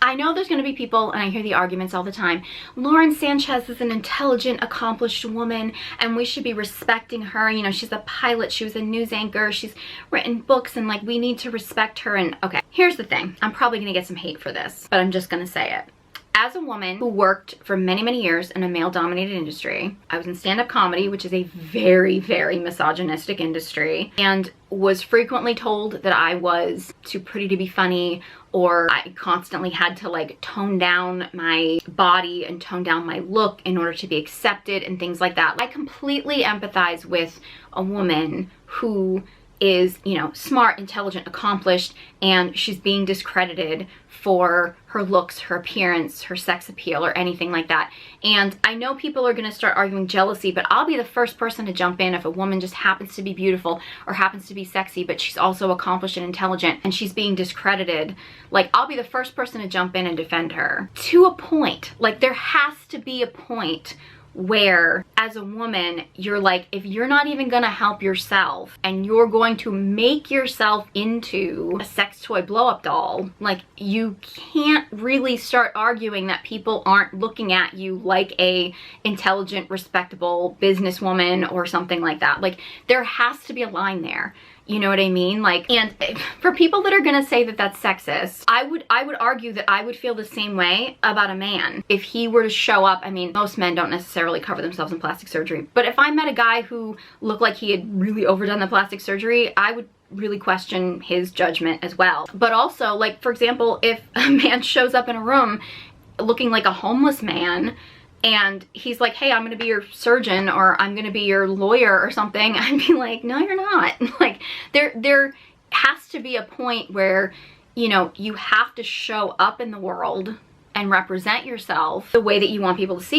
I know there's going to be people, and I hear the arguments all the time, Lauren Sanchez is an intelligent, accomplished woman, and we should be respecting her. You know, she's a pilot, she was a news anchor, she's written books, and like, we need to respect her. And okay, here's the thing. I'm probably going to get some hate for this, but I'm just going to say it. As a woman who worked for many, many years in a male-dominated industry, I was in stand-up comedy, which is a very, very misogynistic industry, and was frequently told that I was too pretty to be funny, or I constantly had to like tone down my body and tone down my look in order to be accepted and things like that. I completely empathize with a woman who is, you know, smart, intelligent, accomplished, and she's being discredited for her looks, her appearance, her sex appeal, or anything like that. And I know people are gonna start arguing jealousy, but I'll be the first person to jump in if a woman just happens to be beautiful or happens to be sexy, but she's also accomplished and intelligent and she's being discredited. Like, I'll be the first person to jump in and defend her. To a point. Like, there has to be a point where as a woman you're like, if you're not even gonna help yourself and you're going to make yourself into a sex toy blow-up doll, like, you can't really start arguing that people aren't looking at you like a intelligent, respectable businesswoman or something like that. Like, there has to be a line there. You know what I mean? Like, and for people that are gonna say that that's sexist, I would argue that I would feel the same way about a man. If he were to show up, I mean, most men don't necessarily cover themselves in plastic surgery, but if I met a guy who looked like he had really overdone the plastic surgery, I would really question his judgment as well. But also, like, for example, if a man shows up in a room looking like a homeless man, and he's like, hey, I'm gonna be your surgeon, or I'm gonna be your lawyer or something, I'd be like, no, you're not. Like, there has to be a point where, you know, you have to show up in the world and represent yourself the way that you want people to see